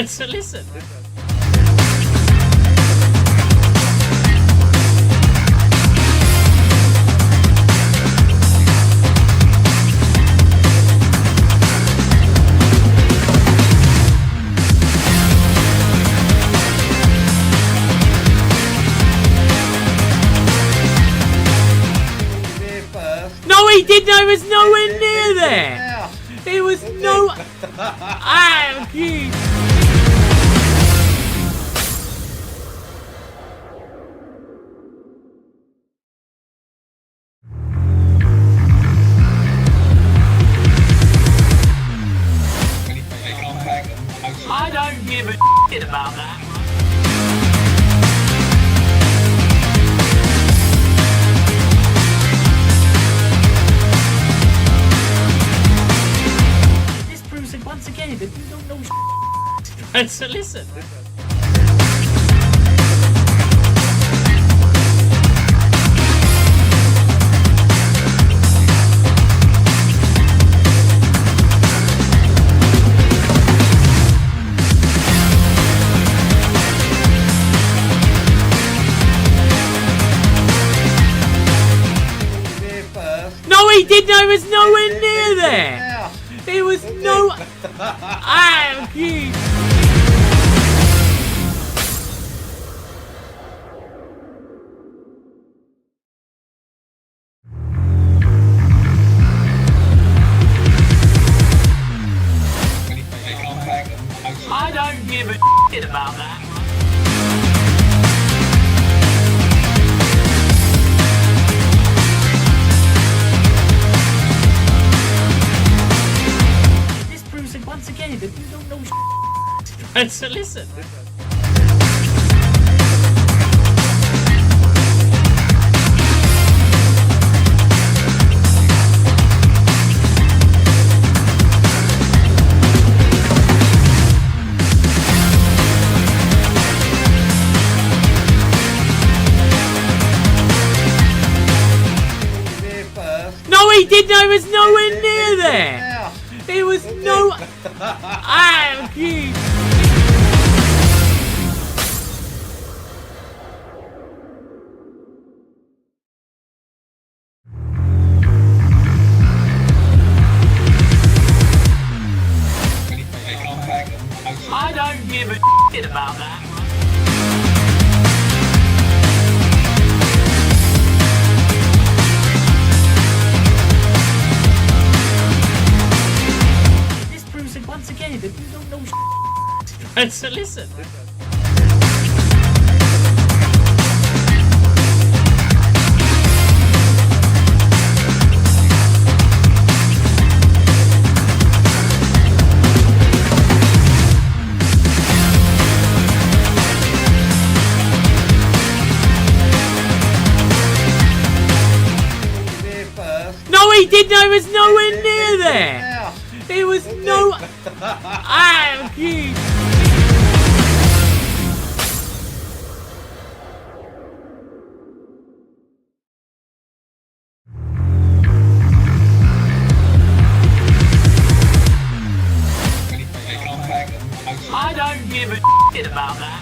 So listen. No, he didn't. I was nowhere near there. It was no. Ah, geez. I don't give a shit about that. This proves it once again that you don't know shit. So listen. No, he didn't. I was nowhere near there. It was no. Ah, geez. I don't give a shit about that. Once again, that you don't know shit. So listen. No, he didn't. I was nowhere near there. It was no. Ah, geez. I don't give a shit about that. Once again, that you don't know shit. So listen. No, he didn't. I was nowhere near there. It was no. Ah, geez. I don't give a shit about that.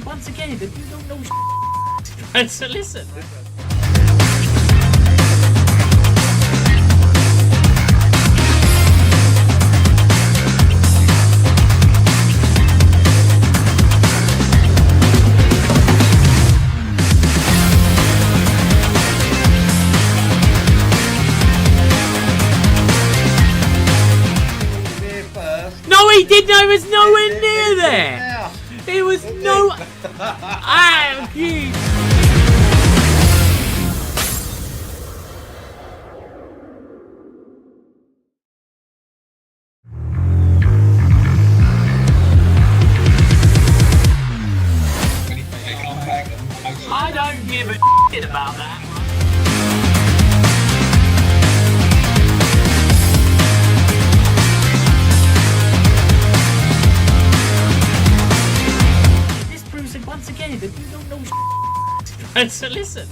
Once again, that you don't know shit. So listen. No, he didn't. I was nowhere near there. It was no. Ah, geez. I don't give a shit about that. Once again, that you don't know Right, so listen.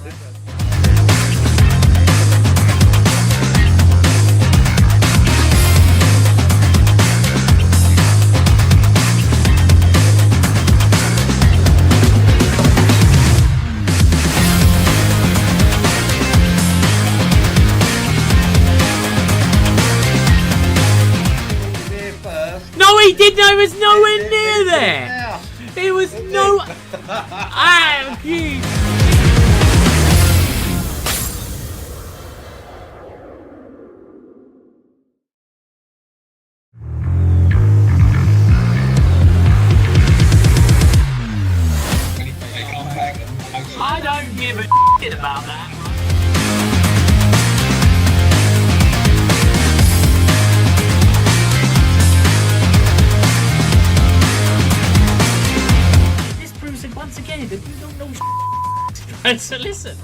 No, he didn't. I was nowhere near there. It was no. Ah, geez. I don't give a shit about that. This proves it once again that you don't know shit. Right, so listen.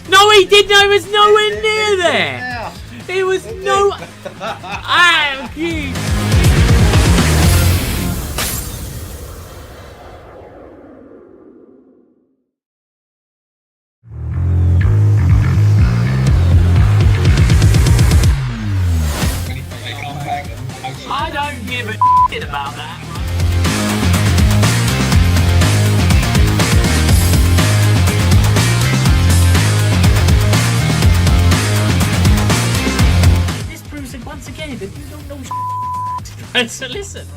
No, he didn't. I was nowhere near there. It was no. Ah, geez. I don't give a shit about that. This proves it once again that you don't know shit. Right, so listen.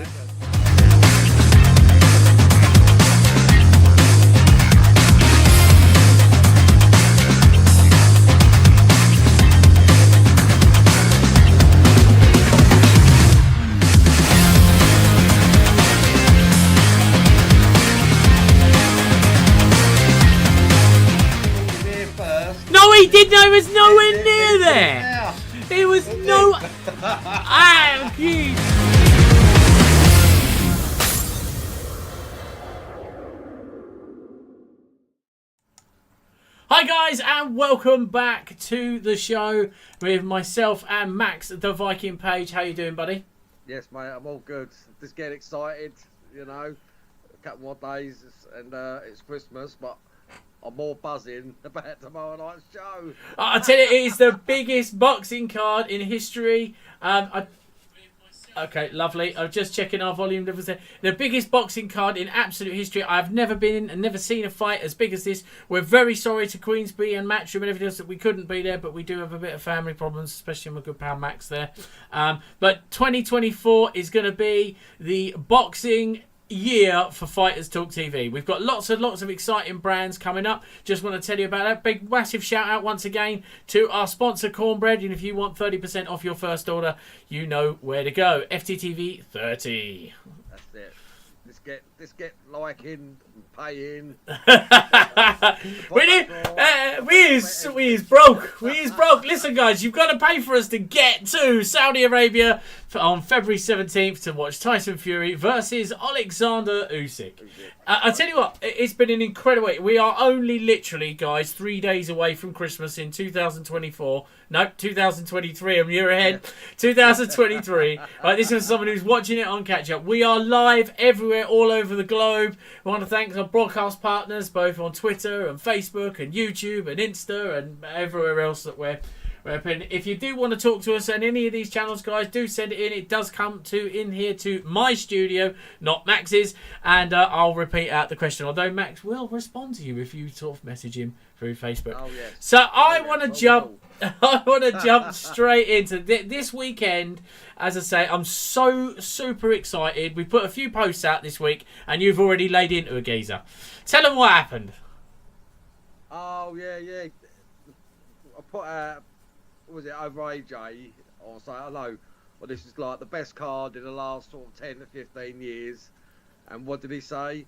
No, he didn't. I was nowhere near there. It was no. Ah, geez. Hi guys, and welcome back to the show with myself and Max, the Viking page. How you doing, buddy? Yes, mate, I'm all good. Just getting excited, you know. A couple more days and it's Christmas, but I'm more buzzing about tomorrow night's show. I tell you, it is the biggest boxing card in history. Okay, lovely. I'm just checking our volume levels there. The biggest boxing card in absolute history. I've never been in and never seen a fight as big as this. We're very sorry to Queensbury and Matchroom and everything else that we couldn't be there, but we do have a bit of family problems, especially my good pal Max there. But 2024 is going to be the boxing year for Fighters Talk TV. We've got lots and lots of exciting brands coming up. Just want to tell you about that. Big massive shout out once again to our sponsor Cornbread, and if you want 30% off your first order, you know where to go. FTTV 30. That's it. Let's get liking, paying. We is broke. Listen, guys, you've got to pay for us to get to Saudi Arabia on February 17th to watch Tyson Fury versus Alexander Usyk. I tell you what, it's been an incredible week. We are only literally, guys, 3 days away from Christmas in 2024. No, 2023. I'm a year ahead. 2023. This is someone who's watching it on catch up. We are live everywhere, all over the globe. We want to thank our broadcast partners, both on Twitter and Facebook and YouTube and Insta and everywhere else that we're in. If you do want to talk to us on any of these channels, guys, do send it in. It does come in here to my studio, not Max's, and I'll repeat out the question. Although Max will respond to you if you sort of message him through Facebook. Oh, yes. So I want to jump. I want to jump straight into this weekend. As I say, I'm so super excited. We put a few posts out this week, and you've already laid into a geezer. Tell them what happened. Oh yeah. I put out, was it over AJ or so? I know. Well, this is like the best card in the last sort of 10 to 15 years. And what did he say?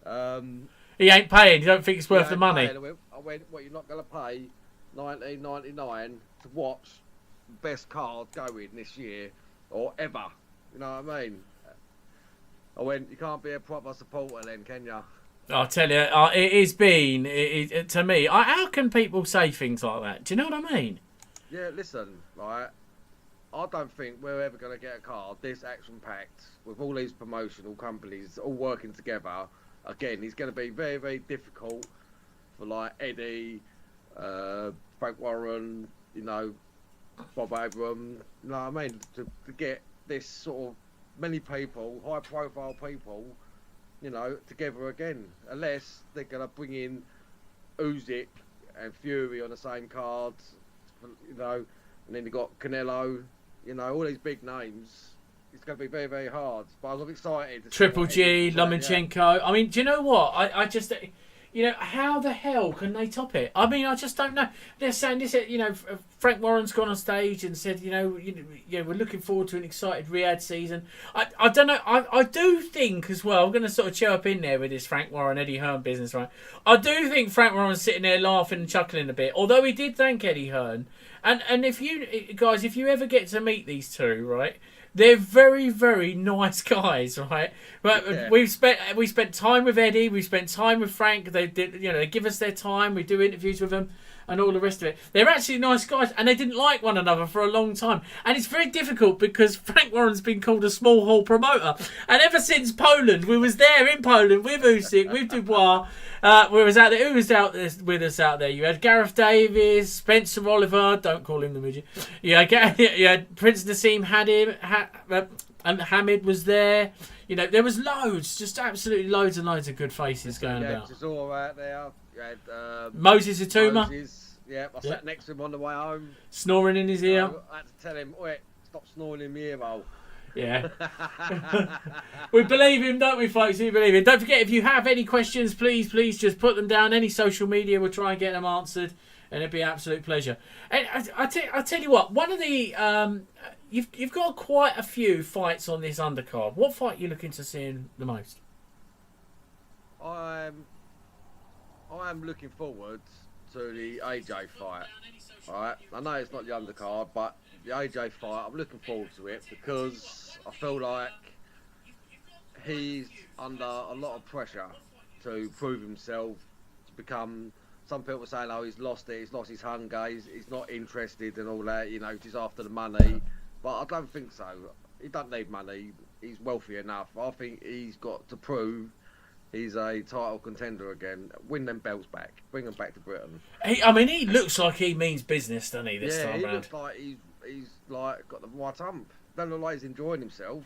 He ain't paying. You don't think it's worth the money? I went, what, you're not going to pay $19.99 to watch the best card going this year or ever? You know what I mean? I went, you can't be a proper supporter then, can you? I'll tell you, it has been, to me, how can people say things like that? Do you know what I mean? Yeah, listen, right, I don't think we're ever going to get a card this action-packed with all these promotional companies all working together. Again, it's going to be very, very difficult for, like, Eddie, Frank Warren, you know, Bob Abraham, you know what I mean, to get this sort of many people, high-profile people, you know, together again, unless they're going to bring in Usyk and Fury on the same cards, you know, and then you got Canelo, you know, all these big names. It's going to be very, very hard. But I'm excited. Triple G, Lomachenko. Yeah. I mean, do you know what? I just, you know, how the hell can they top it? I mean, I just don't know. They're saying this, you know, Frank Warren's gone on stage and said, you know, we're looking forward to an excited Riyadh season. I don't know. I do think as well, I'm going to sort of cheer up in there with this Frank Warren, Eddie Hearn business, right? I do think Frank Warren's sitting there laughing and chuckling a bit, although he did thank Eddie Hearn. And if you guys, if you ever get to meet these two, right, they're very, very nice guys, right? But yeah. we spent time with Eddie, we spent time with Frank. They did, you know, they give us their time. We do interviews with them and all the rest of it. They're actually nice guys, and they didn't like one another for a long time. And it's very difficult because Frank Warren's been called a small hall promoter, and ever since Poland, we was there in Poland with Usyk, with Dubois. We was out there. Who was out there with us out there? You had Gareth Davies, Spencer Oliver. Don't call him the midget. You had Prince Nassim and Hamid was there. You know, there was loads, just absolutely loads and loads of good faces going about. Chisora out there. You had Moses Atuma. Yeah, I sat next to him on the way home. Snoring in his ear. I had to tell him, wait, stop snoring in my ear hole. Yeah. We believe him, don't we, folks? We believe him. Don't forget, if you have any questions, please just put them down. Any social media, we'll try and get them answered, and it'd be an absolute pleasure. And I tell you what, one of the you've got quite a few fights on this undercard. What fight are you looking to see the most? I'm looking forward to the AJ fight. Alright, I know it's not the undercard, but the AJ fight, I'm looking forward to it because I feel like he's under a lot of pressure to prove himself, to become. Some people saying, oh, he's lost it, he's lost his hunger, he's not interested and all that, you know, he's after the money. But I don't think so. He doesn't need money. He's wealthy enough. I think he's got to prove he's a title contender again. Win them belts back. Bring them back to Britain. He looks like he means business, doesn't he, this time around? Yeah, he looks like he's like got the right hump. Don't look like he's enjoying himself.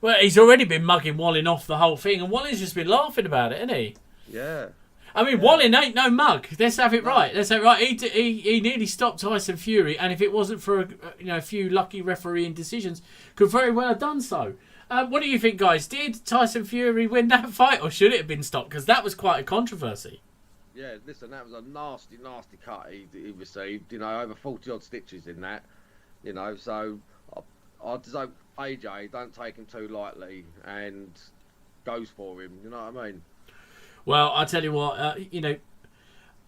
Well, he's already been mugging Wallin off the whole thing, and Wallin's just been laughing about it, hasn't he? Yeah. I mean, Wallin ain't no mug. Let's have it right. Let's have it right. He nearly stopped Tyson Fury, and if it wasn't for a few lucky refereeing decisions, could very well have done so. What do you think, guys? Did Tyson Fury win that fight, or should it have been stopped? Because that was quite a controversy. Yeah, listen, that was a nasty, nasty cut he received. You know, over 40-odd stitches in that. You know, so I just hope AJ don't take him too lightly and goes for him. You know what I mean? Well, I tell you what,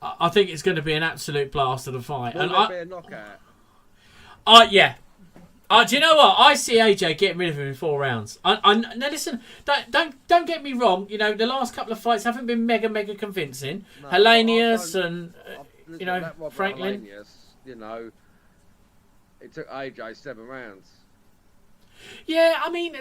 I think it's going to be an absolute blast of a fight. Will there be a knockout? Yeah. Do you know what? I see AJ getting rid of him in 4 rounds. Now listen, don't get me wrong. You know, the last couple of fights haven't been mega convincing. No, Hellenius and Franklin. Hellenius, you know, it took AJ 7 rounds. Yeah, I mean,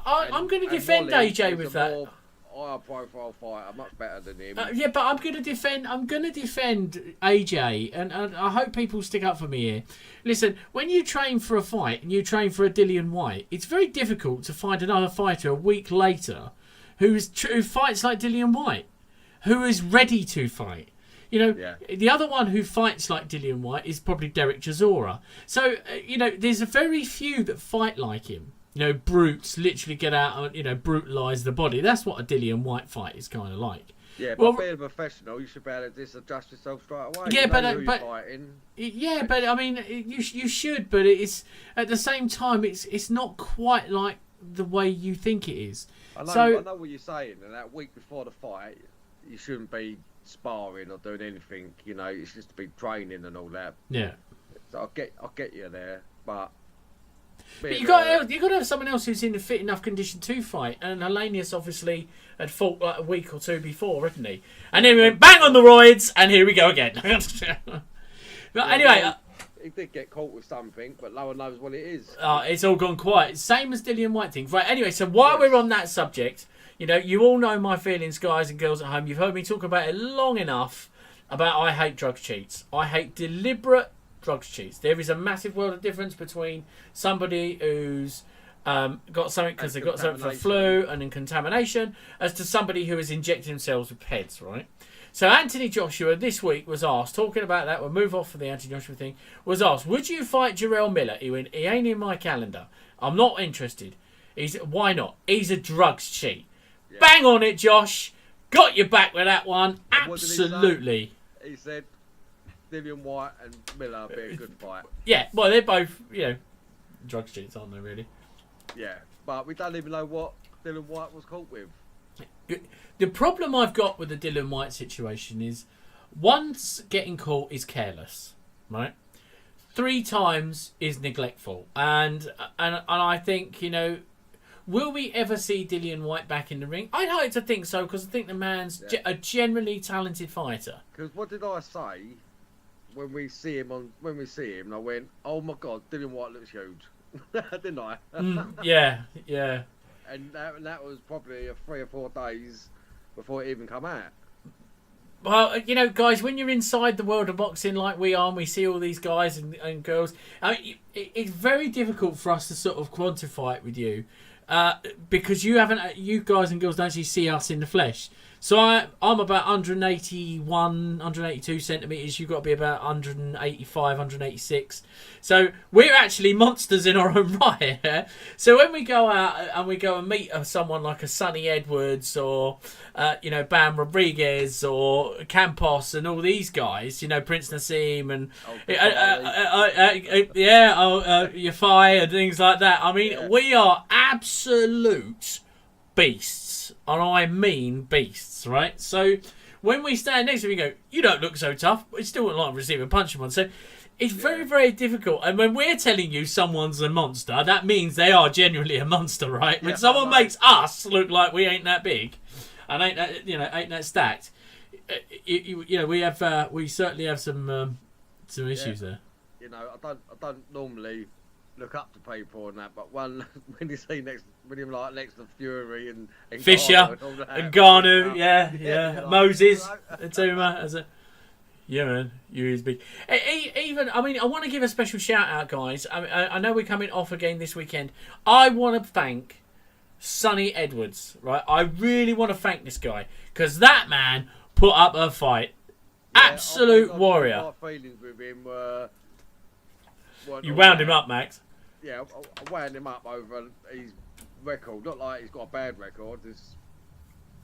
I'm going to defend AJ with that. Higher profile fighter, much better than him. Yeah, but I'm going to defend AJ, and I hope people stick up for me here. Listen, when you train for a fight and you train for a Dillian Whyte, it's very difficult to find another fighter a week later who fights like Dillian Whyte, who is ready to fight. You know, The other one who fights like Dillian Whyte is probably Derek Chisora. So, there's a very few that fight like him. You know, brutes literally get out and, brutalise the body. That's what a Dillian Whyte fight is kind of like. Yeah, but being a professional, you should be able to disadjust yourself straight away. Yeah, but I mean, you should, but it's at the same time, it's not quite like the way you think it is. I know what you're saying, and that week before the fight, you shouldn't be sparring or doing anything. You know, it's just to be training and all that. Yeah. So I'll get you there, but But you got to have someone else who's in a fit enough condition to fight. And Hellenius obviously had fought like a week or two before, hadn't he? And then we went bang on the roids, and here we go again. But anyway. He did get caught with something, but no one knows what it is. It's all gone quiet. Same as Dillian White thing. Right, anyway, so while we're on that subject, you all know my feelings, guys and girls at home. You've heard me talk about it long enough about I hate drugs cheats. I hate deliberate drugs cheats. There is a massive world of difference between somebody who's got something because they got something for flu and in contamination as to somebody who has injected themselves with PEDs, right? So Anthony Joshua this week was asked, talking about that, we'll move off for the Anthony Joshua thing, was asked, would you fight Jarrell Miller? He went, he ain't in my calendar. I'm not interested. Why not? He's a drugs cheat. Yeah. Bang on it, Josh. Got your back with that one. Absolutely. He said Dillian White and Miller would be a good fight. Yeah, well, they're both, drugs cheats, aren't they, really? Yeah, but we don't even know what Dillian White was caught with. The problem I've got with the Dillian White situation is once getting caught is careless, right? 3 times is neglectful. And I think, will we ever see Dillian White back in the ring? I'd like to think so because I think the man's a generally talented fighter. Because what did I say when we see him? And I went, oh my God, Dillian White looks huge. Didn't I? Yeah. And that was probably 3 or 4 days before it even come out. Well, guys, when you're inside the world of boxing like we are, and we see all these guys and girls, it's very difficult for us to sort of quantify it with you because you guys and girls don't actually see us in the flesh. So I'm about 181, 182 centimetres. You've got to be about 185, 186. So we're actually monsters in our own right. Yeah? So when we go out and we go and meet someone like a Sonny Edwards or, Bam Rodriguez or Campos and all these guys, Prince Nassim and Yafai and things like that. I mean, we are absolute beasts, and I mean beasts, right? So when we stand next to him, we go, you don't look so tough, but you still wouldn't like to receive a punch from one. So it's very, very difficult. And when we're telling you someone's a monster, that means they are genuinely a monster, right? When someone makes us look like we ain't that big and ain't that stacked, we certainly have some issues there. I don't normally look up to people and that, but when you see next to Fury and Fisher and Garnu, Moses, Atuma as a man, Yuri's big. Even I want to give a special shout out, guys. I know we're coming off again this weekend. I want to thank Sonny Edwards, right? I really want to thank this guy because that man put up a fight. Absolute warrior. My feelings with him were. You wound him up, Max. Yeah, I wound him up over his record. Not like he's got a bad record. It's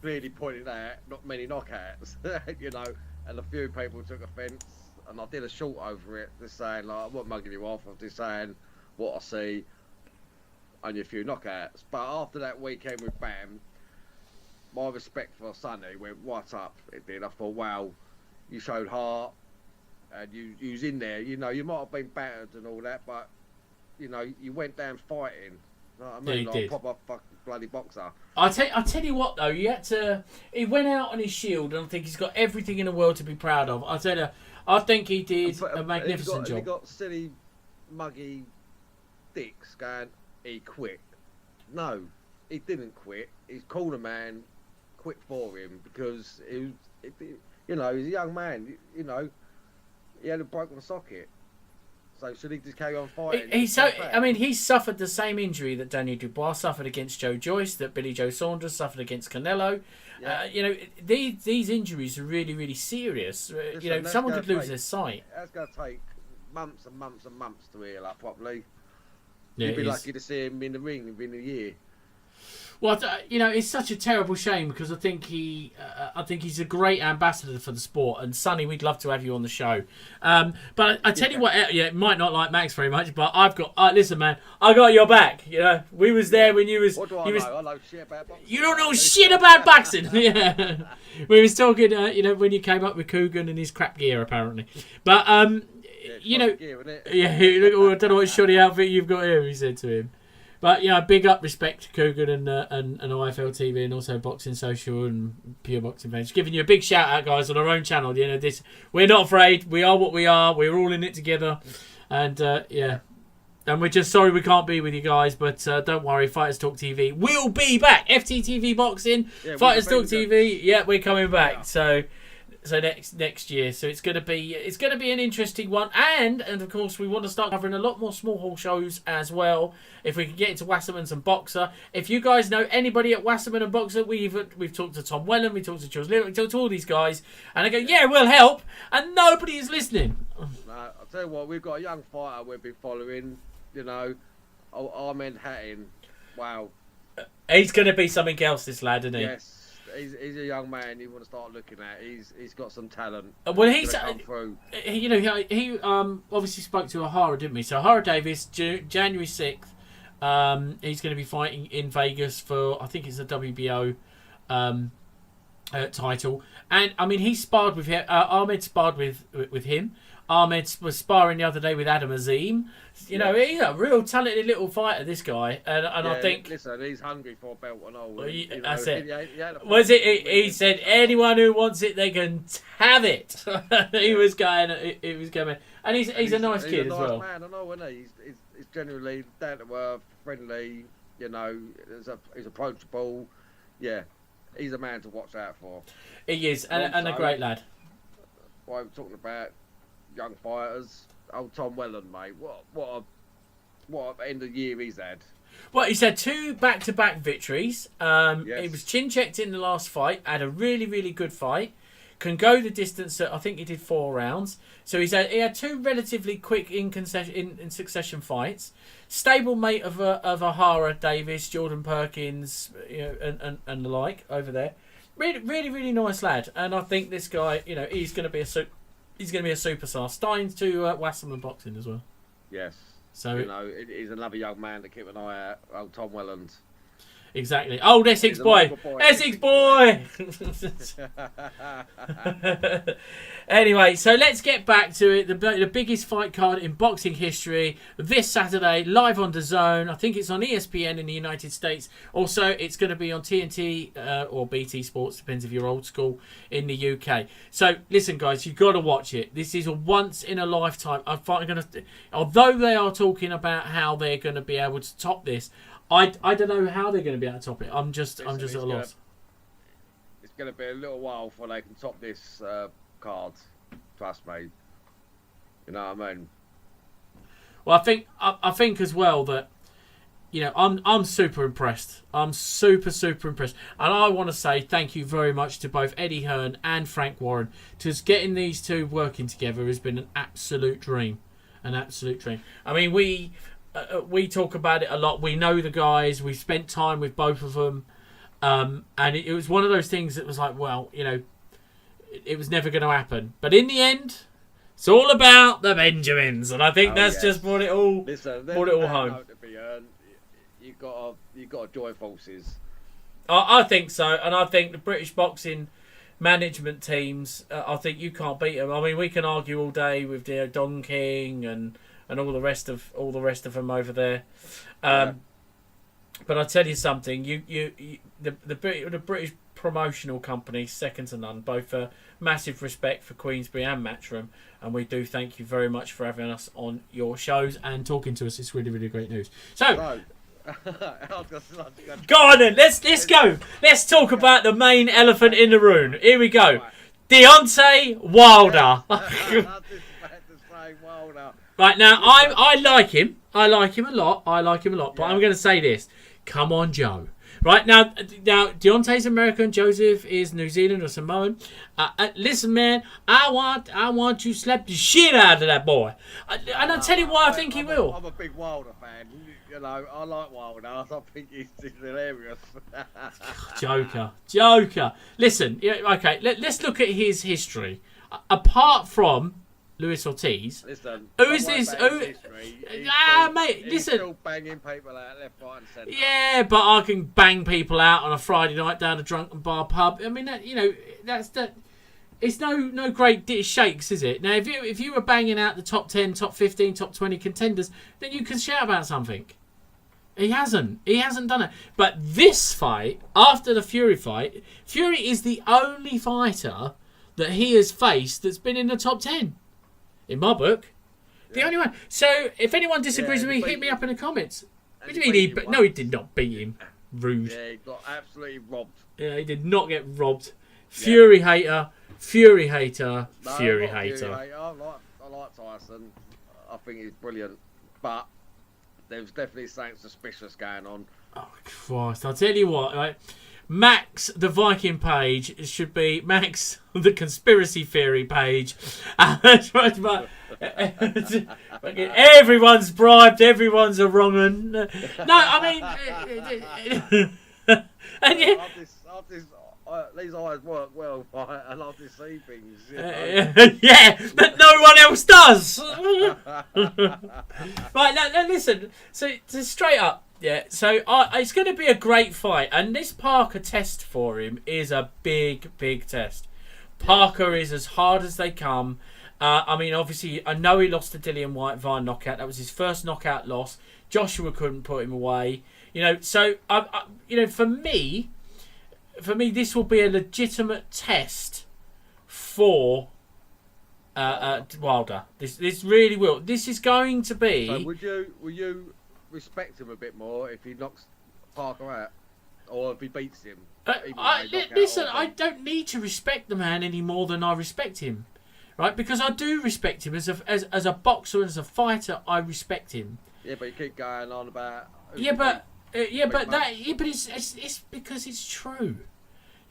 clearly pointed out not many knockouts, and a few people took offence. And I did a short over it, just saying, like, I'm not mugging you off. I'm just saying what I see, only a few knockouts. But after that weekend with Bam, my respect for Sonny went right up. It did. I thought, wow, you showed heart, and you was in there. You might have been battered and all that, but you went down fighting. You know what I mean? Like a proper fucking bloody boxer. I tell you what though, he went out on his shield, and I think he's got everything in the world to be proud of. I tell you, I think he did a magnificent job. He got silly, muggy dicks going, he quit. No, he didn't quit. His corner man quit for him because he was a young man. He had a broken socket. So should he just carry on fighting? He suffered the same injury that Daniel Dubois suffered against Joe Joyce, that Billy Joe Saunders suffered against Canelo. Yeah. These injuries are really, really serious. Someone could lose their sight. That's going to take months and months and months to heal up properly. Yeah, You'd be lucky to see him in the ring within a year. Well, it's such a terrible shame because I think he's a great ambassador for the sport. And Sonny, we'd love to have you on the show. But I tell you what, might not like Max very much, but I've got. Listen, man, I got your back. We was there when you was. What do I know? I know shit about boxing. You don't know shit about boxing. We was talking, when you came up with Coogan and his crap gear, apparently. But you know, gear, isn't it? yeah, I don't know what shoddy outfit you've got here, he said to him. But, you know, big up respect to Coogan and IFL TV and also Boxing Social and Pure Boxing Fans. Giving you a big shout out, guys, on our own channel. You know, we're not afraid. We are what we are. We're all in it together. And, yeah. And we're just sorry we can't be with you guys, but don't worry, Fighters Talk TV will be back. FTTV Boxing, Fighters Talk TV, yeah, we're coming back. Yeah. So next year. So it's gonna be an interesting one, and of course we want to start covering a lot more small hall shows as well. If we can get into Wasserman's and Boxer. If you guys know anybody at Wasserman and Boxer, we've talked to Tom Wellen, we talked to Charles Little, we talked to all these guys, and they go, yeah, we'll help, and nobody is listening. No, I'll tell you what, we've got a young fighter we've been following. You know, Ahmed Hattin. Wow. He's going to be something else, this lad, isn't he? Yes. He's a young man you want to start looking at. He's got some talent. Well, you know, he obviously spoke to O'Hara, didn't we? So O'Hara Davis, January 6th, he's going to be fighting in Vegas for, I think it's a WBO title. And, I mean, he sparred with him. Ahmed sparred with him. Ahmed was sparring the other day with Adam Azim. You know, he's a real talented little fighter, this guy. And I think... Listen, he's hungry for a belt and all. Well, that's it. He said, anyone who wants it, they can have it. He was going... And he's a nice kid as well. He's a nice man, I know, isn't he? He's generally down to earth, friendly, you know, he's approachable. Yeah, he's a man to watch out for. He is, and a great lad. While we're talking about young fighters, old Tom Wellen, mate. What a end of year he's had. Well, he's had 2 back-to-back victories. Yes. He was chin-checked in the last fight. Had a really, really good fight. Can go the distance. I think he did 4 rounds. So he had 2 relatively quick in succession fights. Stable mate of O'Hara Davis, Jordan Perkins, you know, and the like over there. Really, really, really nice lad. And I think this guy, you know, he's going to be a superstar. Starting to Wasserman Boxing as well. Yes. So you know, he's another young man to keep an eye out. Old Tom Welland. Exactly. Old Essex boy. Essex boy. Anyway, so let's get back to it. The biggest fight card in boxing history this Saturday, live on DAZN. I think it's on ESPN in the United States. Also, it's going to be on TNT or BT Sports, depends if you're old school, in the UK. So, listen, guys, you've got to watch it. This is a once in a lifetime. Although they are talking about how they're going to be able to top this, I don't know how they're going to be able to top it. I'm just at a loss. It's going to be a little while before they can top this card. Trust me. You know what I mean? Well, I think as well that, you know, I'm super impressed. I'm super impressed, and I want to say thank you very much to both Eddie Hearn and Frank Warren. Just getting these two working together has been an absolute dream. An absolute dream. I mean, we talk about it a lot. We know the guys. We've spent time with both of them. And it was one of those things that was like, well, you know, it was never going to happen. But in the end, it's all about the Benjamins. And I think that's just brought it all home. You've got to join forces. I think so. And I think the British boxing management teams, I think you can't beat them. I mean, we can argue all day with Don King and all the rest of them over there, but I tell you something, the British promotional company, second to none. Both massive respect for Queensberry and Matchroom, and we do thank you very much for having us on your shows and talking to us. It's really, really great news. So. Go on then, let's go. Let's talk about the main elephant in the room. Here we go. Deontay Wilder. Right, now, I like him. I like him a lot. But I'm going to say this. Come on, Joe. Right, now Deontay's American. Joseph is New Zealand or Samoan. Listen, man, I want you to slap the shit out of that boy. And I'll tell you why I think he will. I'm a big Wilder fan. You know, I like Wilder. I think he's hilarious. Joker. Listen, okay, let's look at his history. Apart from Luis Ortiz. Listen, who is this? Mate, listen. He's still banging people out left, right, and centre. Yeah, but I can bang people out on a Friday night down a drunken bar pub. I mean, that's that. it's no great shakes, is it? Now, if you were banging out the top 10, top 15, top 20 contenders, then you can shout about something. He hasn't done it. But this fight, after the Fury fight, Fury is the only fighter that he has faced that's been in the top 10. In my book. The only one. So, if anyone disagrees with me, hit me up in the comments. What do you mean no, he did not beat him. Rude. Yeah, he got absolutely robbed. Yeah, he did not get robbed. Fury hater. Fury hater. No, Fury I'm not a hater. Fury hater. I like Tyson. I think he's brilliant. But there's definitely something suspicious going on. Oh, Christ. I'll tell you what, right? Max, the Viking page, should be Max, the conspiracy theory page. Everyone's bribed, everyone's a wrong un. No, I mean... and yeah... These eyes work well. I love to see things. You know? Yeah, but no one else does. Right, now listen. So straight up, yeah. So it's going to be a great fight, and this Parker test for him is a big test. Parker is as hard as they come. I mean, obviously, I know he lost to Dillian White via knockout. That was his first knockout loss. Joshua couldn't put him away. You know, so for me, this will be a legitimate test for Wilder. This really will. This is going to be. So will you respect him a bit more if he knocks Parker out, or if he beats him? Listen, I don't need to respect the man any more than I respect him, right? Because I do respect him as a boxer, as a fighter. I respect him. Yeah, but you keep going on about. But it's because it's true.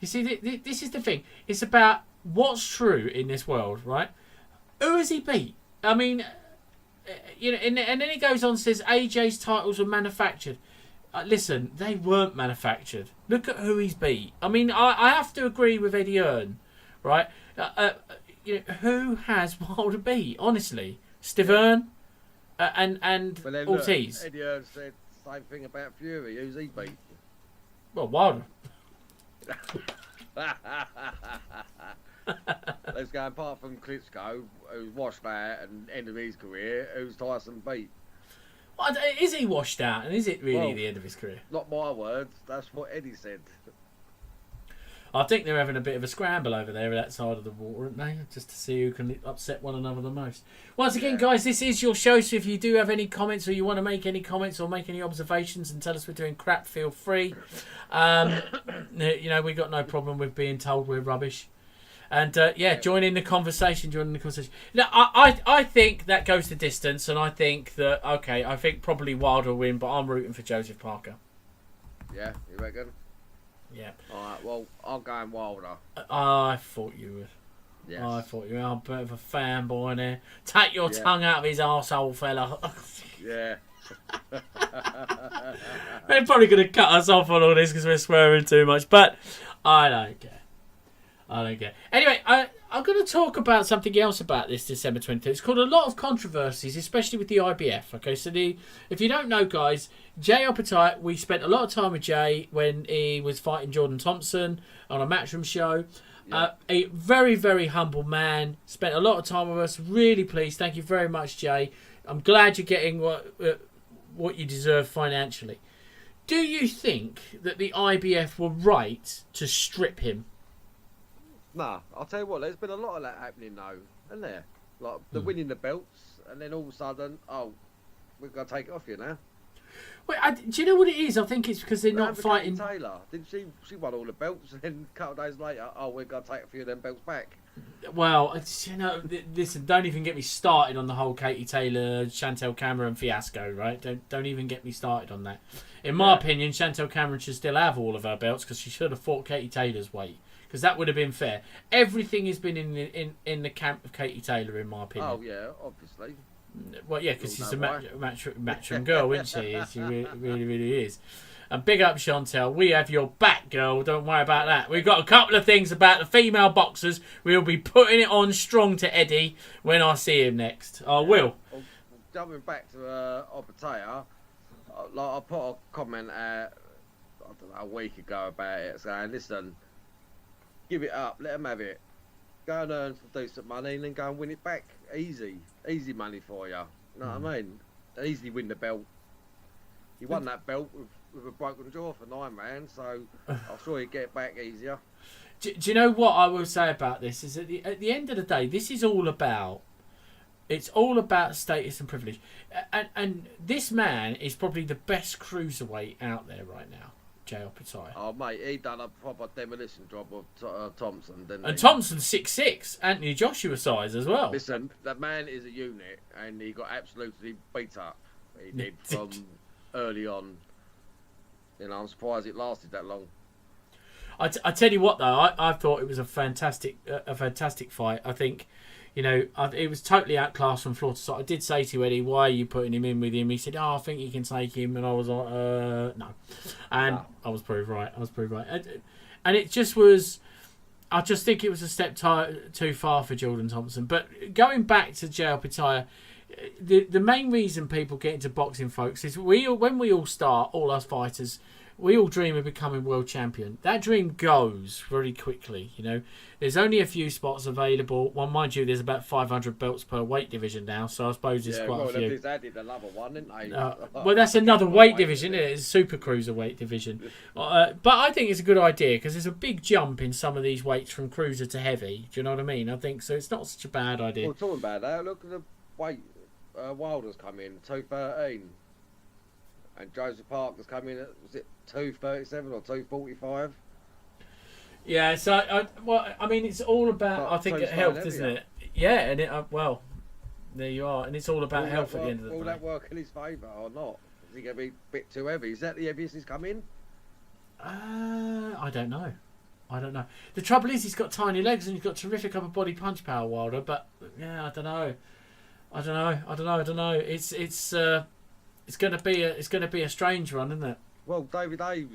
You see, this is the thing. It's about what's true in this world, right? Who has he beat? I mean, and then he goes on and says AJ's titles were manufactured. Listen, they weren't manufactured. Look at who he's beat. I mean, I have to agree with Eddie Hearn, right? Who has Wilder beat? Honestly, Steve Hearn and Ortiz. Look, Eddie Hearn said the same thing about Fury. Who's he beat? Well, Wilder. Let's go. Apart from Klitschko, who's washed out and end of his career, who's Tyson beat? Well, is he washed out, and is it really the end of his career? Not my words. That's what Eddie said. I think they're having a bit of a scramble over there at that side of the water, aren't they? Just to see who can upset one another the most. Once again, guys, this is your show, so if you do have any comments or you want to make any comments or make any observations and tell us we're doing crap, feel free. We got no problem with being told we're rubbish. And, join in the conversation. Now, I think that goes the distance, and I think that, I think probably Wilder will win, but I'm rooting for Joseph Parker. Yeah, you reckon? Yeah. Alright, well, I'll go in Wilder. I thought you would. Yes. I thought you were a bit of a fanboy there. Take your tongue out of his arsehole, fella. Yeah. They're probably going to cut us off on all this because we're swearing too much, but I don't care. Anyway, I'm going to talk about something else about this December 23rd. It's called a lot of controversies, especially with the IBF. Okay, so if you don't know, guys, Jay Opetite, we spent a lot of time with Jay when he was fighting Jordan Thompson on a Matchroom show. Yeah. A very, very humble man. Spent a lot of time with us. Really pleased. Thank you very much, Jay. I'm glad you're getting what you deserve financially. Do you think that the IBF were right to strip him? Nah, I'll tell you what, there's been a lot of that happening though, isn't there? Like, they're winning the belts, and then all of a sudden, we've got to take it off you now. Wait, do you know what it is? I think it's because they're not fighting... Taylor, didn't she won all the belts, and then a couple of days later, we've got to take a few of them belts back. Well, listen, don't even get me started on the whole Katie Taylor, Chantel Cameron fiasco, right? Don't even get me started on that. In my opinion, Chantel Cameron should still have all of her belts because she should have fought Katie Taylor's weight. Because that would have been fair. Everything has been in the camp of Katie Taylor, in my opinion. Oh, yeah, obviously. Well, yeah, because she's a matchroom girl, isn't she? She really is. And big up, Chantel. We have your back, girl. Don't worry about that. We've got a couple of things about the female boxers. We'll be putting it on strong to Eddie when I see him next. I will. Well, jumping back to Opetaya, I put a comment a week ago about it saying, listen, give it up, let them have it. go and earn some decent money and then go and win it back. Easy money for you. You know what I mean? Easily win the belt. He won that belt with a broken jaw for 9 rounds, so I'm sure he'd get it back easier. Do you know what I will say about this? Is at the end of the day, this is all about. It's all about status and privilege, and this man is probably the best cruiserweight out there right now, J.L. Pitaya. Oh mate, he done a proper demolition job of Thompson, didn't he? And Thompson's 6'6", Anthony Joshua size as well. Listen, that man is a unit, and he got absolutely beat up. He did from early on. You know, I'm surprised it lasted that long. I tell you what though, I thought it was a fantastic fight. I think, you know, it was totally outclassed from floor to side. I did say to Eddie, "Why are you putting him in with him?" He said, "Oh, I think he can take him," and I was like, "No," and no. I was proved right. And it just was. I just think it was a step too far for Jordan Thompson. But going back to J.L. Pitaya, the main reason people get into boxing, folks, is when we all start, all us fighters, we all dream of becoming world champion. That dream goes very quickly, you know. There's only a few spots available. Well, mind you, there's about 500 belts per weight division now, so I suppose it's quite a few. They've added another one, didn't they? Well, that's another weight division, isn't it? It's a super cruiserweight division. But I think it's a good idea because there's a big jump in some of these weights from cruiser to heavy. Do you know what I mean? I think so. It's not such a bad idea. Well, talking about that, look at the weight Wilder's come in, 213. And Joseph Parker's come in at, was it 237 or 245? Yeah, so I mean, it's all about. I think health, isn't it? Yeah, and well, there you are, and it's all about health at the end of the day. Will that work in his favour or not? Is he going to be a bit too heavy? Is that the heaviest he's come in? I don't know. The trouble is, he's got tiny legs and he's got terrific upper body punch power, Wilder. But yeah, I don't know. It's going to be a strange one, isn't it? Well, David Hayes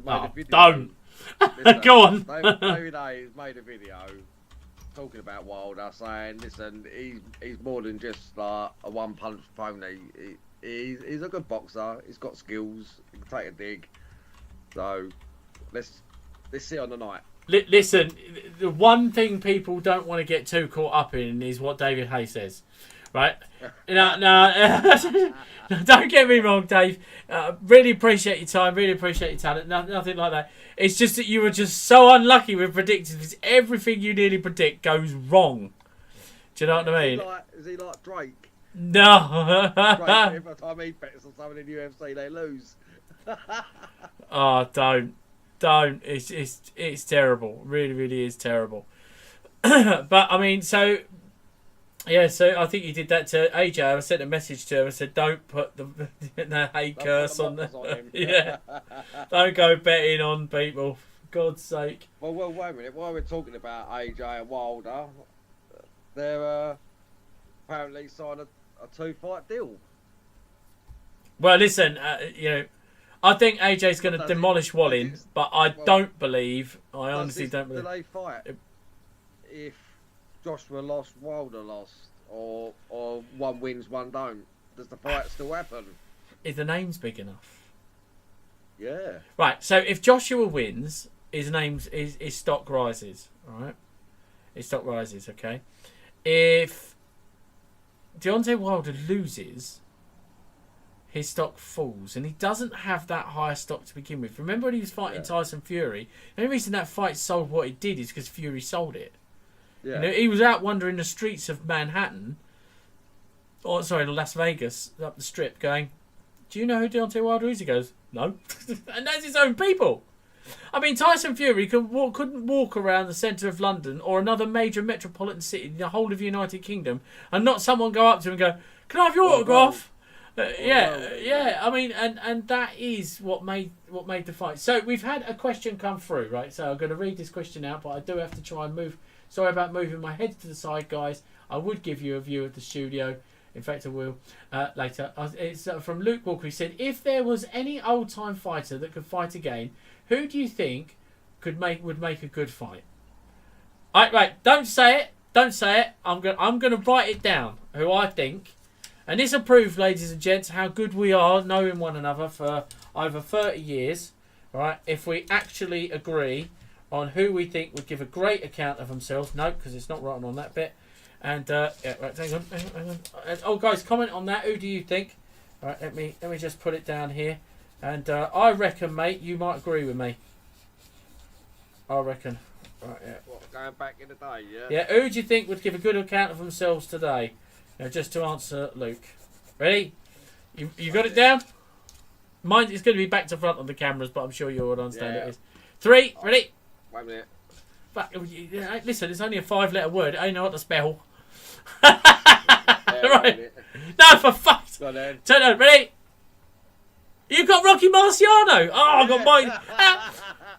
made a video. Don't. Go on. David Hayes made a video talking about Wilder, saying, "Listen, he's more than just like a one-punch pony. He's a good boxer. He's got skills. He can take a dig. So let's see on the night." Listen, the one thing people don't want to get too caught up in is what David Hayes says. Right? No, don't get me wrong, Dave. Really appreciate your time. Really appreciate your talent. Nothing like that. It's just that you were just so unlucky with predictions because everything you nearly predict goes wrong. Do you know what I mean? Is he like Drake? No. Drake, every time he bets on someone in UFC, they lose. Oh, don't. It's terrible. Really, really is terrible. But I mean, so. Yeah, so I think you did that to AJ. I sent a message to him. I said, "Don't put the hate curse on him." Yeah, don't go betting on people. For God's sake. Well, wait a minute. While we're talking about AJ and Wilder, they're apparently signed a 2-fight deal. Well, listen, you know, I think AJ's going to demolish Wallin, but I honestly don't believe. Do they fight if Joshua lost, Wilder lost, or one wins, one don't? Does the fight still happen? Is the name's big enough? Yeah. Right. So if Joshua wins, his stock rises. Right. His stock rises. Okay. If Deontay Wilder loses, his stock falls, and he doesn't have that higher stock to begin with. Remember when he was fighting Tyson Fury? The only reason that fight sold what it did is because Fury sold it. Yeah. You know, he was out wandering the streets of Manhattan, Las Vegas, up the strip, going, "Do you know who Deontay Wilder is?" He goes, "No," and that's his own people. I mean, Tyson Fury couldn't walk around the centre of London or another major metropolitan city in the whole of the United Kingdom and not someone go up to him and go, "Can I have your autograph?" Yeah. I mean, and that is what made the fight. So we've had a question come through, right? So I'm going to read this question out, but I do have to try and move. Sorry about moving my head to the side, guys. I would give you a view of the studio. In fact, I will later. It's from Luke Walker. He said, "If there was any old-time fighter that could fight again, who do you think would make a good fight?" Right. Don't say it. I'm going to write it down. Who I think, and this will prove, ladies and gents, how good we are knowing one another for over 30 years. Right? If we actually agree on who we think would give a great account of themselves. No, because it's not written on that bit. And yeah, right, hang on. Oh, guys, comment on that. Who do you think? Right, let me just put it down here. And I reckon, mate, you might agree with me. I reckon. Right, yeah. What, going back in the day, yeah? Yeah, who do you think would give a good account of themselves today? Now, just to answer Luke. Ready? You got it down? Mine is going to be back to front on the cameras, but I'm sure you all understand it is. 3, ready? Wait a minute. Fuck, listen, it's only a 5-letter word. I know what to spell. Yeah, right. No, for fuck's sake. Turn on, ready? You got Rocky Marciano. Oh, I got mine.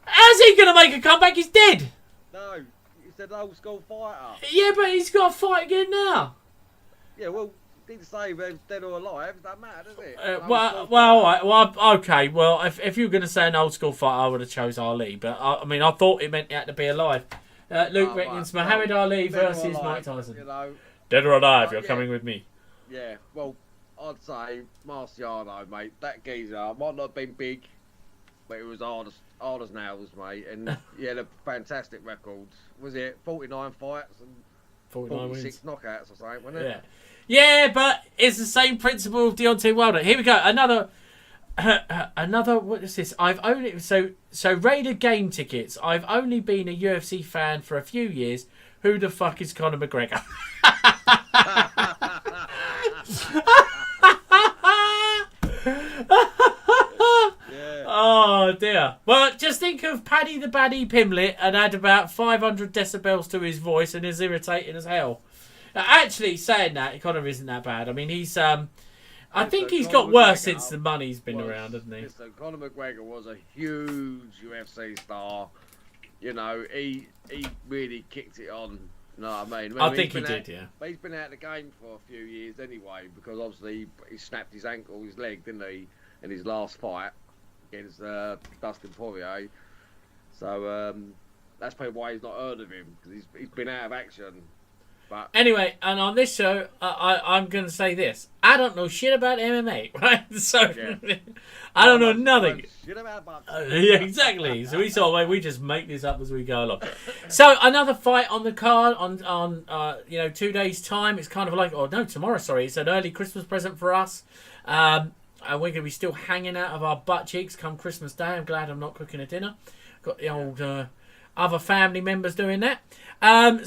How's he going to make a comeback? He's dead. No, he's an old school fighter. Yeah, but he's got to fight again now. Yeah, well, didn't say whether he's dead or alive. It doesn't matter, does it? Well, all right. Well, okay. Well, if you were going to say an old school fighter, I would have chose Ali. But I mean, I thought it meant he had to be alive. Luke reckons Muhammad Ali versus Mike Tyson. You know, dead or alive, you're coming with me. Yeah, well, I'd say Marciano, mate. That geezer might not have been big, but it was hard as nails, mate. And he had a fantastic record. Was it 49 fights and 46 knockouts or something, wasn't it? Yeah. Yeah, but it's the same principle of Deontay Wilder. Here we go. Another. What is this? I've only so Raider game tickets. I've only been a UFC fan for a few years. Who the fuck is Conor McGregor? Yeah. Oh dear. Well, just think of Paddy the Baddy Pimlet and add about 500 decibels to his voice and is irritating as hell. Now, actually, saying that, Conor isn't that bad. I mean, he's I think he's got worse since the money's been around, hasn't he? Listen, Conor McGregor was a huge UFC star. You know, he really kicked it on. You know what I mean? I think he did, yeah. But he's been out of the game for a few years anyway, because obviously he snapped his ankle, his leg, didn't he, in his last fight against Dustin Poirier. So that's probably why he's not heard of him, because he's been out of action. But anyway, and on this show, I'm going to say this. I don't know shit about MMA, right? So, yeah. I don't know nothing. Shit about boxing. Yeah, exactly. So we thought, we just make this up as we go along. So another fight on the card on 2 days' time. It's kind of like, tomorrow, sorry. It's an early Christmas present for us. And we're going to be still hanging out of our butt cheeks come Christmas Day. I'm glad I'm not cooking a dinner. Got the old other family members doing that.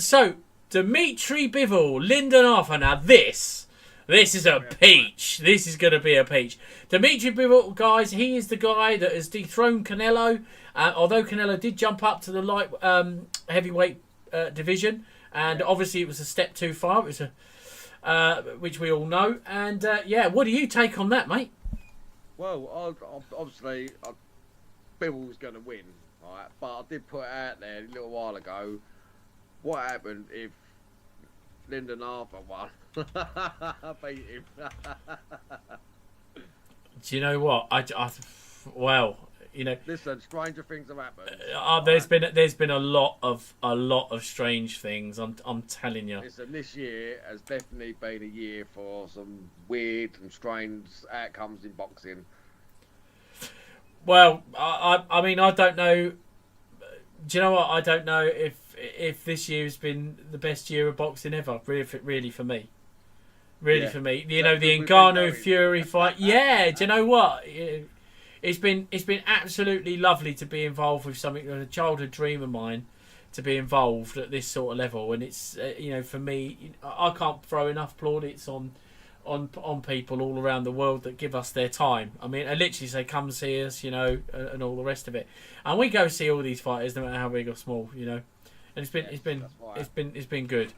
So, Dimitri Bivol, Lyndon Arthur. Now this is a peach. This is going to be a peach. Dimitri Bivol, guys, he is the guy that has dethroned Canelo. Although Canelo did jump up to the light heavyweight division, and obviously it was a step too far. It was which we all know. And what do you take on that, mate? Well, obviously, Bivol's going to win, right? But I did put it out there a little while ago. What happened if Lyndon Arthur won? Beat him. Do you know what? Listen, stranger things have happened. There's been a lot of strange things. I'm telling you. Listen, this year has definitely been a year for some weird and strange outcomes in boxing. Well, I mean, I don't know. Do you know what? I don't know if this year's been the best year of boxing ever. Really for me. For me. You know, the Ngannou Fury fight. Yeah. Do you know what? It's been absolutely lovely to be involved with something, a childhood dream of mine, to be involved at this sort of level. And it's for me, I can't throw enough plaudits on people all around the world that give us their time. I mean, I literally say, come see us, and all the rest of it. And we go see all these fighters, no matter how big or small, And it's been good.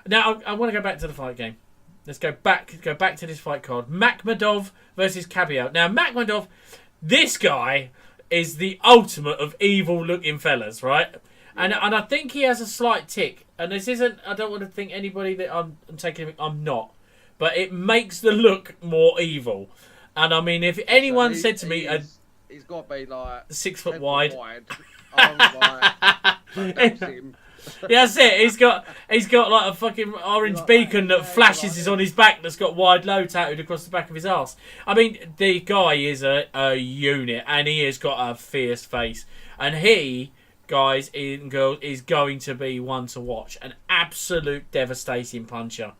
Now I want to go back to the fight game. Let's go back to this fight card. Makhmudov versus Kabayel. Now Makhmudov, this guy is the ultimate of evil looking fellas, right? And I think he has a slight tick. And this isn't. I don't want to think anybody that I'm taking. I'm not. But it makes the look more evil. And I mean, if anyone said to me, he's got to be like 6 foot wide. Yeah, that's it. He's got like a fucking orange beacon that flashes is on his back. That's got wide low tattooed across the back of his arse. I mean, the guy is a unit, and he has got a fierce face, and he guys and girls, is going to be one to watch. An absolute devastating puncher.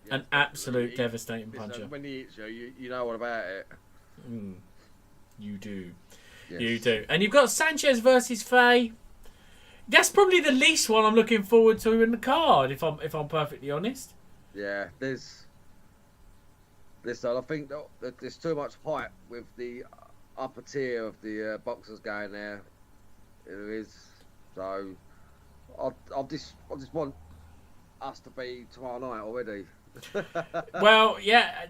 Yeah, An absolute devastating listen, puncher. when he hits you, you know what about it. You do. Yes. You do. And you've got Sanchez versus Faye. That's probably the least one I'm looking forward to in the card, if I'm perfectly honest. Yeah, I think that there's too much hype with the upper tier of the boxers going there. There is. So I just want us to be tomorrow night already. Well, yeah,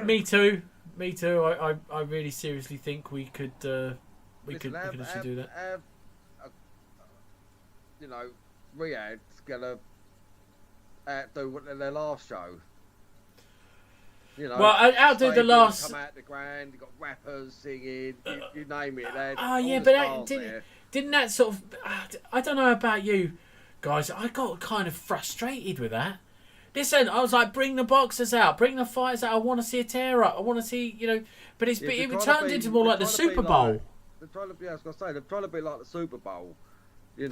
me too. I really seriously think we could actually do that. You know, Riyadh's gonna outdo their last show. You know, Well, outdo the last. Come out the grand. You got rappers singing. You name it. But didn't that sort of? I don't know about you guys. I got kind of frustrated with that. Listen, I was like, bring the boxers out, bring the fighters out. I want to see a tear up. I want to see, but it turned into more like the Super Bowl. They're trying to be. I was gonna say they're trying to be like the Super Bowl. They're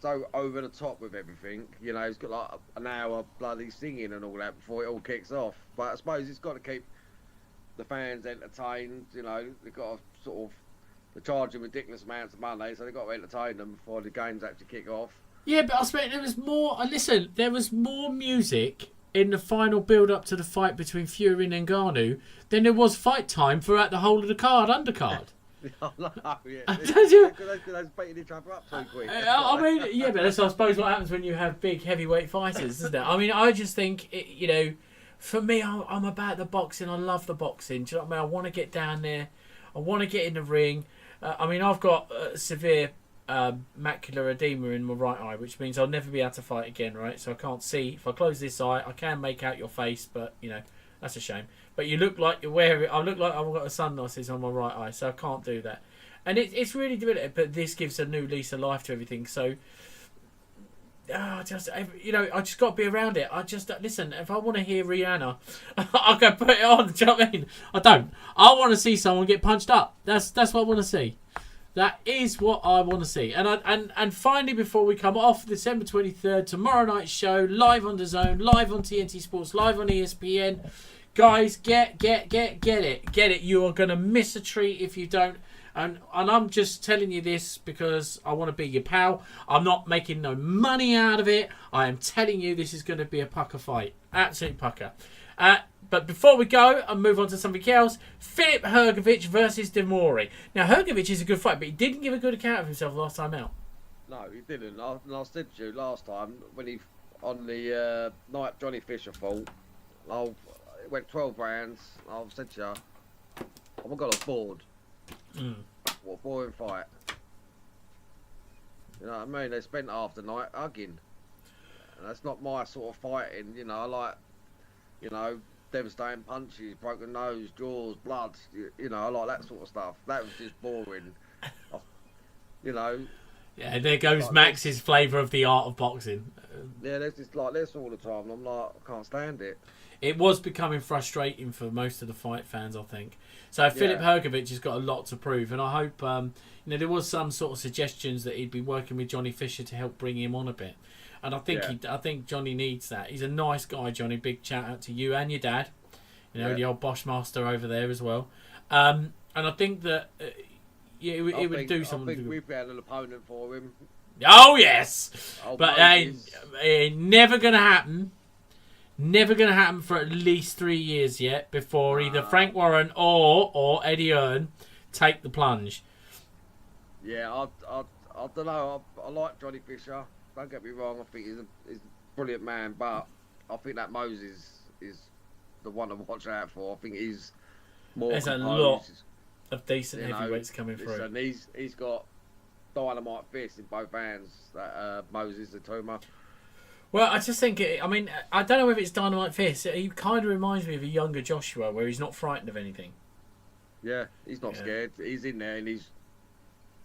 so over the top with everything. He's got like an hour bloody singing and all that before it all kicks off. But I suppose it's got to keep the fans entertained. They've got to they're charging ridiculous amounts of money, so they've got to entertain them before the games actually kick off. Yeah, but I suppose there was more. Listen, there was more music in the final build-up to the fight between Fury and Ngannou than there was fight time throughout the whole of the undercard. Oh, no, yeah. They're beating each other up too quick. I mean, yeah, but that's I suppose what happens when you have big heavyweight fighters, isn't it? I mean, I just think for me, I'm about the boxing. I love the boxing. Do you know what I mean? I want to get down there. I want to get in the ring. I mean, I've got severe macular edema in my right eye, which means I'll never be able to fight again, right? So I can't see. If I close this eye, I can make out your face, but that's a shame. But you look like you're wearing. I look like I've got the sunglasses on my right eye, so I can't do that. And it's really difficult. But this gives a new lease of life to everything. So, I just got to be around it. I just listen. If I want to hear Rihanna, I go put it on. Do you know what I mean? I don't. I want to see someone get punched up. That's what I want to see. That is what I want to see. And finally, before we come off, December 23rd, tomorrow night's show, live on DAZN, live on TNT Sports, live on ESPN. Guys, get it. You are going to miss a treat if you don't. And I'm just telling you this because I want to be your pal. I'm not making no money out of it. I am telling you this is going to be a pucker fight. Absolute pucker. But before we go and move on to something else, Filip Hrgović versus Demori. Now, Hrgović is a good fight, but he didn't give a good account of himself last time out. No, he didn't. I said to you last time, when he, on the night Johnny Fisher fought, it went 12 rounds. I said to you, I got a bored. What a boring fight. You know what I mean? They spent half the night hugging. And that's not my sort of fighting. I like, devastating punches, broken nose, jaws, blood. I like that sort of stuff. That was just boring. Yeah, there goes like Max's flavour of the art of boxing. Yeah, there's just like this all the time. And I'm like, I can't stand it. It was becoming frustrating for most of the fight fans, I think. So Filip Hrgović has got a lot to prove, and I hope there was some sort of suggestions that he'd be working with Johnny Fisher to help bring him on a bit. And I think Johnny needs that. He's a nice guy, Johnny. Big shout out to you and your dad. The old Bosch master over there as well. And I think that it would do something. I think we've got an opponent for him. Oh yes, but it never going to happen. Never going to happen for at least 3 years yet before either Frank Warren or Eddie Hearn take the plunge. Yeah, I don't know. I like Johnny Fisher. Don't get me wrong. I think he's a brilliant man, but I think that Moses is the one to watch out for. I think he's more. There's composed. A lot of decent heavyweights coming through. And he's got dynamite fists in both hands. That Moses the Tuma. Well, I just think, I don't know if it's dynamite fist. He kind of reminds me of a younger Joshua where he's not frightened of anything. Yeah, he's not scared. He's in there and he's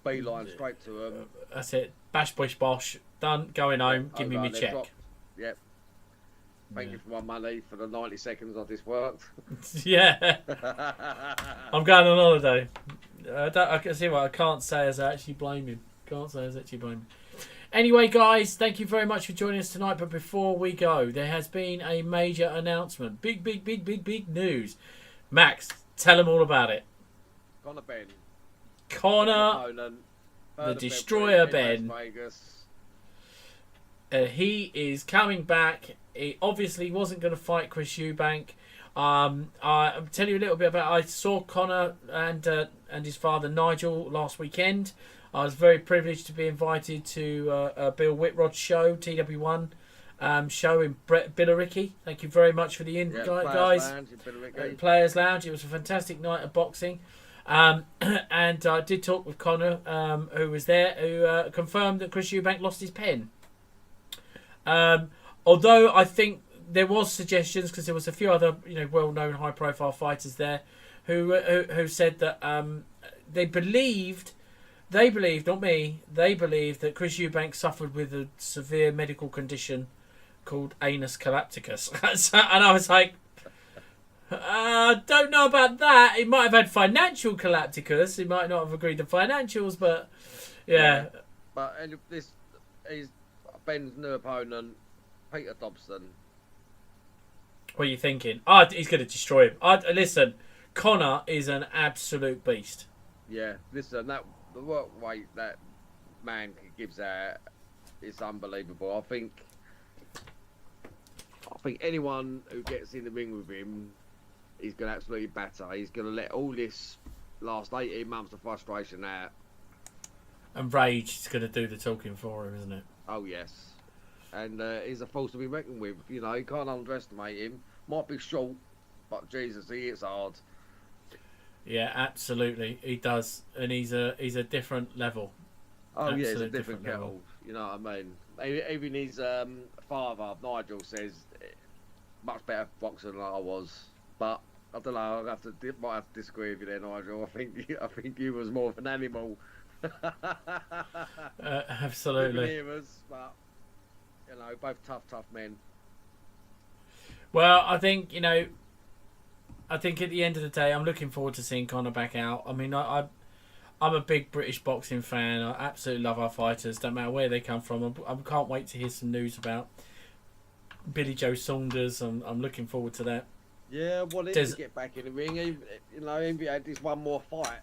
beeline straight to him. That's it. Bash, bish, bosh. Done. Going home. Give me my check. Yep. Thank you for my money for the 90 seconds I just worked. Yeah. I'm going on holiday. I can see what I can't say as I actually blame him. Anyway, guys, thank you very much for joining us tonight. But before we go, there has been a major announcement. Big news. Max, tell them all about it. Connor Ben. Connor, the Destroyer Ben. He is coming back. He obviously wasn't going to fight Chris Eubank. I'll tell you a little bit about. I saw Connor and his father Nigel last weekend. I was very privileged to be invited to Bill Whitrod's show, TW1 show in Billericay. Thank you very much for the guys. Players Lounge. It was a fantastic night of boxing. And I did talk with Connor, who was there, who confirmed that Chris Eubank lost his pen. Although I think there was suggestions, because there was a few other well-known high-profile fighters there who said that they believed, not me, they believed that Chris Eubank suffered with a severe medical condition called anus collapticus. And I was like, don't know about that. He might have had financial collapticus. He might not have agreed to financials, but yeah. But this is Ben's new opponent, Peter Dobson. What are you thinking? He's going to destroy him. Listen, Connor is an absolute beast. Yeah, listen, the work rate that man gives out is unbelievable. I think anyone who gets in the ring with him, he's going to absolutely batter. He's going to let all this last 18 months of frustration out. And rage is going to do the talking for him, isn't it? Oh, yes. And he's a force to be reckoned with. You can't underestimate him. Might be short, but Jesus, he hits hard. Yeah, absolutely. He does. And he's a different level. Oh, yeah, he's a different kettle. Level. You know what I mean? Even his father, Nigel, says much better boxer than I was. But I don't know. Might have to disagree with you there, Nigel. I think you was more of an animal. Absolutely. But both tough men. Well, I think at the end of the day, I'm looking forward to seeing Connor back out. I mean, I'm a big British boxing fan. I absolutely love our fighters. Don't matter where they come from. I can't wait to hear some news about Billy Joe Saunders. I'm looking forward to that. Yeah, well, he to get back in the ring. If he had this one more fight,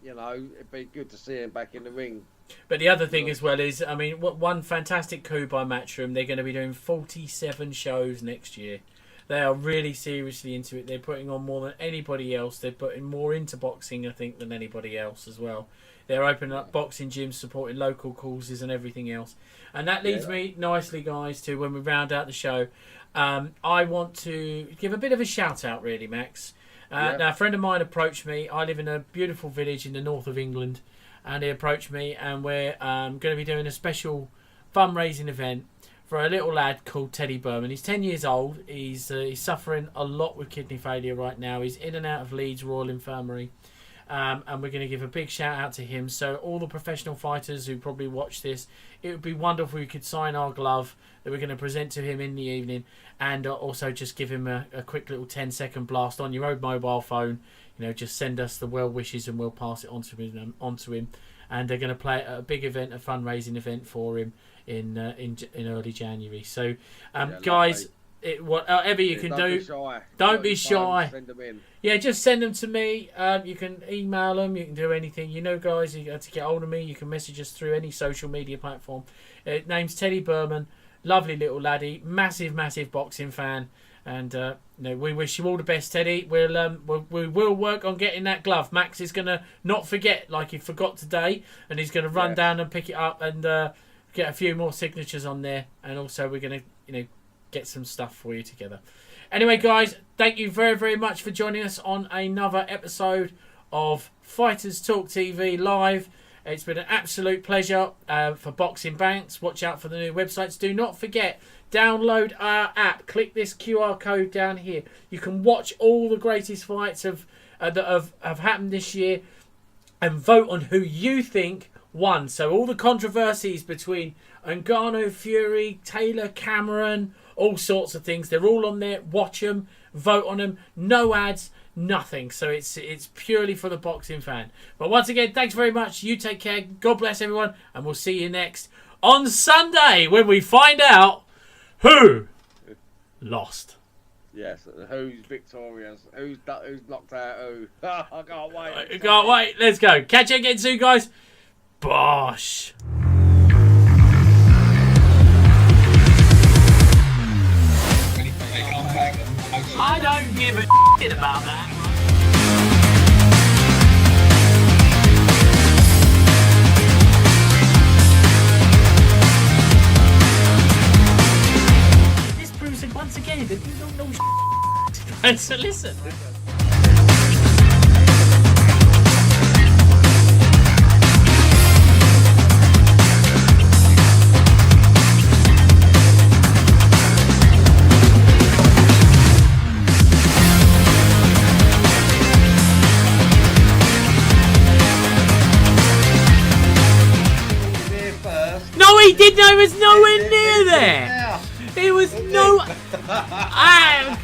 it'd be good to see him back in the ring. But the other thing as well is, I mean, one fantastic coup by Matchroom. They're going to be doing 47 shows next year. They are really seriously into it. They're putting on more than anybody else. They're putting more into boxing, I think, than anybody else as well. They're opening up boxing gyms, supporting local causes and everything else. And that leads me nicely, guys, to when we round out the show. I want to give a bit of a shout out, really, Max. Now, a friend of mine approached me. I live in a beautiful village in the north of England. And he approached me, and we're going to be doing a special fundraising event for a little lad called Teddy Berman. He's 10 years old. He's suffering a lot with kidney failure right now. He's in and out of Leeds Royal Infirmary. And we're going to give a big shout out to him. So all the professional fighters who probably watch this, it would be wonderful if we could sign our glove that we're going to present to him in the evening, and also just give him a quick little 10-second blast on your own mobile phone. Just send us the well wishes and we'll pass it on to him. And they're going to play a big event, a fundraising event for him in early January. So, guys, whatever you can do, don't be shy. Send them in. Yeah, just send them to me. You can email them. You can do anything. Guys, you have to get hold of me. You can message us through any social media platform. Name's Teddy Berman. Lovely little laddie. Massive boxing fan. And we wish you all the best, Teddy. We will work on getting that glove. Max is going to not forget, like he forgot today, and he's going to run down and pick it up and get a few more signatures on there. And also we're going to get some stuff for you together. Anyway, guys, thank you very, very much for joining us on another episode of Fighters Talk TV Live. It's been an absolute pleasure for Boxing Bantz. Watch out for the new websites. Do not forget, download our app. Click this QR code down here. You can watch all the greatest fights that have happened this year and vote on who you think won. So all the controversies between Ngannou, Fury, Taylor, Cameron, all sorts of things. They're all on there. Watch them. Vote on them. No ads. nothing. So it's purely for the boxing fan. But once again, thanks very much. You take care. God bless everyone, and we'll see you next on Sunday when we find out who lost. Yes, who's victorious? Who's knocked out who? I can't wait. I can't wait. Let's go. Catch you again soon, guys. Bosh. I don't give a shit about that. This proves it once again that you don't know shit. So listen. No, he did know. He was nowhere near there. It was no. Ah,